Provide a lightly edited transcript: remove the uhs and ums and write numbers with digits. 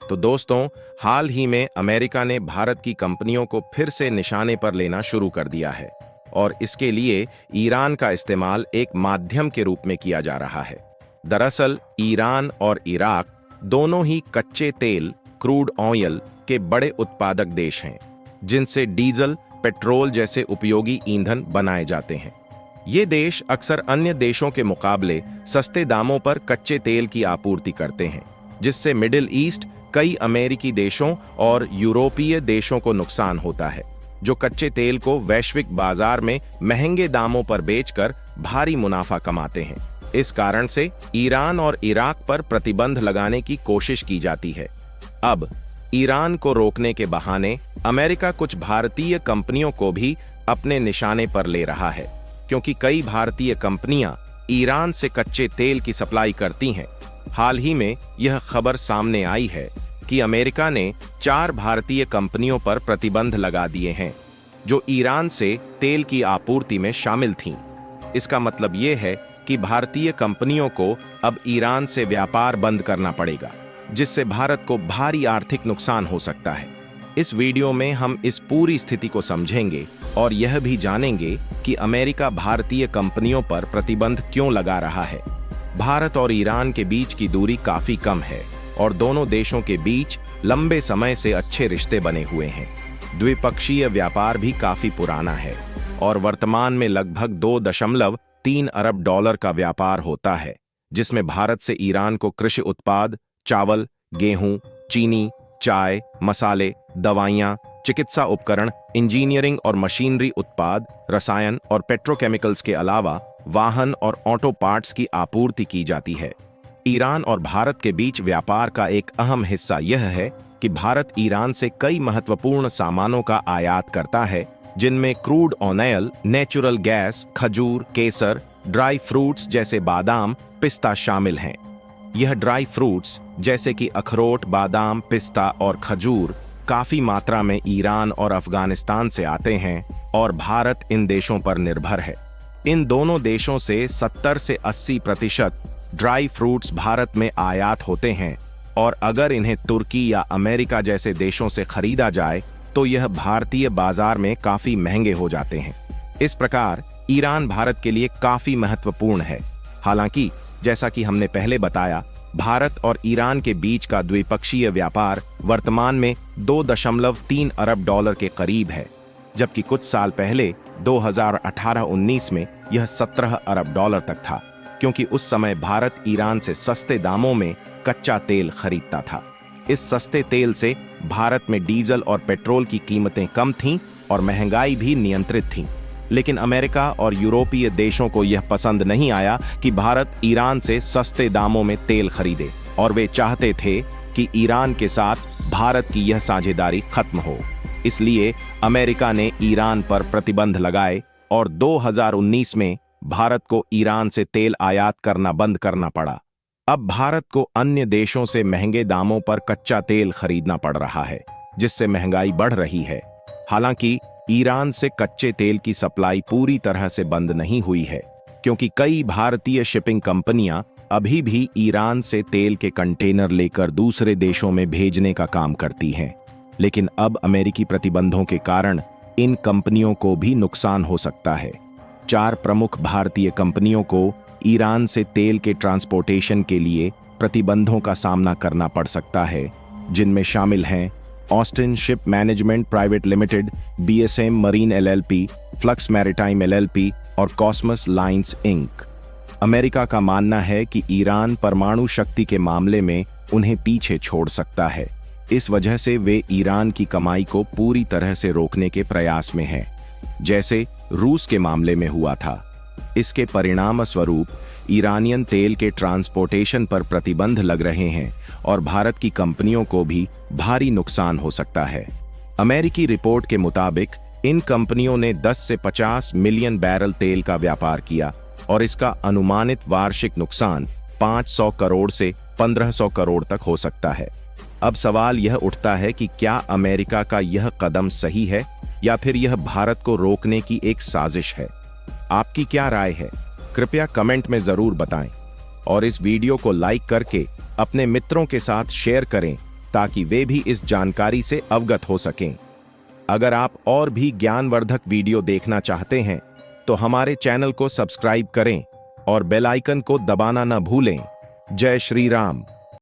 तो दोस्तों, हाल ही में अमेरिका ने भारत की कंपनियों को फिर से निशाने पर लेना शुरू कर दिया है और इसके लिए ईरान का इस्तेमाल एक माध्यम के रूप में किया जा रहा है। दरअसल ईरान और इराक दोनों ही कच्चे तेल क्रूड ऑयल के बड़े उत्पादक देश हैं, जिनसे डीजल, पेट्रोल जैसे उपयोगी ईंधन बनाए जाते हैं। ये देश अक्सर अन्य देशों के मुकाबले सस्ते दामों पर कच्चे तेल की आपूर्ति करते हैं, जिससे मिडिल ईस्ट, कई अमेरिकी देशों और यूरोपीय देशों को नुकसान होता है, जो कच्चे तेल को वैश्विक बाजार में महंगे दामों पर बेचकर भारी मुनाफा कमाते हैं। इस कारण से ईरान और इराक पर प्रतिबंध लगाने की कोशिश की जाती है। अब ईरान को रोकने के बहाने अमेरिका कुछ भारतीय कंपनियों को भी अपने निशाने पर ले रहा है, क्योंकि कई भारतीय कंपनियां ईरान से कच्चे तेल की सप्लाई करती हैं। हाल ही में यह खबर सामने आई है कि अमेरिका ने 4 भारतीय कंपनियों पर प्रतिबंध लगा दिए हैं, जो ईरान से तेल की आपूर्ति में शामिल थीं। इसका मतलब यह है कि भारतीय कंपनियों को अब ईरान से व्यापार बंद करना पड़ेगा, जिससे भारत को भारी आर्थिक नुकसान हो सकता है। इस वीडियो में हम इस पूरी स्थिति को समझेंगे और यह भी जानेंगे कि अमेरिका भारतीय कंपनियों पर प्रतिबंध क्यों लगा रहा है। भारत और ईरान के बीच की दूरी काफी कम है और दोनों देशों के बीच लंबे समय से अच्छे रिश्ते बने हुए हैं। द्विपक्षीय व्यापार भी काफी पुराना है और वर्तमान में लगभग 2.3 अरब डॉलर का व्यापार होता है, जिसमें भारत से ईरान को कृषि उत्पाद, चावल, गेहूं, चीनी, चाय, मसाले, दवाइयां, चिकित्सा उपकरण, इंजीनियरिंग और मशीनरी उत्पाद, रसायन और पेट्रोकेमिकल्स के अलावा वाहन और ऑटो पार्ट्स की आपूर्ति की जाती है। ईरान और भारत के बीच व्यापार का एक अहम हिस्सा यह है कि भारत ईरान से कई महत्वपूर्ण सामानों का आयात करता है, जिनमें क्रूड ऑयल, नेचुरल गैस, खजूर, केसर, ड्राई फ्रूट्स जैसे बादाम, पिस्ता शामिल हैं। यह ड्राई फ्रूट्स जैसे कि अखरोट, बादाम, पिस्ता और खजूर काफी मात्रा में ईरान और अफगानिस्तान से आते हैं और भारत इन देशों पर निर्भर है। इन दोनों देशों से 70 से 80% ड्राई फ्रूट्स भारत में आयात होते हैं और अगर इन्हें तुर्की या अमेरिका जैसे देशों से खरीदा जाए तो यह भारतीय बाजार में काफी महंगे हो जाते हैं। इस प्रकार ईरान भारत के लिए काफी महत्वपूर्ण है। हालांकि जैसा कि हमने पहले बताया, भारत और ईरान के बीच का द्विपक्षीय व्यापार वर्तमान में 2.3 अरब डॉलर के करीब है, जबकि कुछ साल पहले 2018-19 में यह 17 अरब डॉलर तक था, क्योंकि उस समय भारत ईरान से सस्ते दामों में कच्चा तेल खरीदता था। इस सस्ते तेल से भारत में डीजल और पेट्रोल की कीमतें कम थीं और महंगाई भी नियंत्रित थी। लेकिन अमेरिका और यूरोपीय देशों को यह पसंद नहीं आया कि भारत ईरान से सस्ते दामों में तेल खरीदे और वे चाहते थे कि ईरान के साथ भारत की यह साझेदारी खत्म हो। इसलिए अमेरिका ने ईरान पर प्रतिबंध लगाए और 2019 में भारत को ईरान से तेल आयात करना बंद करना पड़ा। अब भारत को अन्य देशों से महंगे दामों पर कच्चा तेल खरीदना पड़ रहा है, जिससे महंगाई बढ़ रही है। हालांकि ईरान से कच्चे तेल की सप्लाई पूरी तरह से बंद नहीं हुई है, क्योंकि कई भारतीय शिपिंग कंपनियां अभी भी ईरान से तेल के कंटेनर लेकर दूसरे देशों में भेजने का काम करती हैं। लेकिन अब अमेरिकी प्रतिबंधों के कारण इन कंपनियों को भी नुकसान हो सकता है। 4 प्रमुख भारतीय कंपनियों को ईरान से तेल के ट्रांसपोर्टेशन के लिए प्रतिबंधों का सामना करना पड़ सकता है, जिनमें शामिल हैं Austin ship management private limited, BSM marine LLP, flux maritime LLP और कॉस्मस लाइन्स इंक। अमेरिका का मानना है कि ईरान परमाणु शक्ति के मामले में उन्हें पीछे छोड़ सकता है। इस वजह से वे ईरान की कमाई को पूरी तरह से रोकने के प्रयास में हैं, जैसे रूस के मामले में हुआ था। इसके परिणाम स्वरूप ईरानियन तेल के ट्रांसपोर्टेशन पर प्रतिबंध लग रहे हैं और भारत की कंपनियों को भी भारी नुकसान हो सकता है। अमेरिकी रिपोर्ट के मुताबिक इन कंपनियों ने 10 से 50 मिलियन बैरल तेल का व्यापार किया और इसका अनुमानित वार्षिक नुकसान 500 करोड़ से 1500 करोड़ तक हो सकता है। अब सवाल यह उठता है कि क्या अमेरिका का यह कदम सही है या फिर यह भारत को रोकने की एक साजिश है? आपकी क्या राय है? कृपया कमेंट में जरूर बताएं और इस वीडियो को लाइक करके अपने मित्रों के साथ शेयर करें ताकि वे भी इस जानकारी से अवगत हो सकें। अगर आप और भी ज्ञानवर्धक वीडियो देखना चाहते हैं तो हमारे चैनल को सब्सक्राइब करें और बेल आइकन को दबाना न भूलें। जय श्री राम।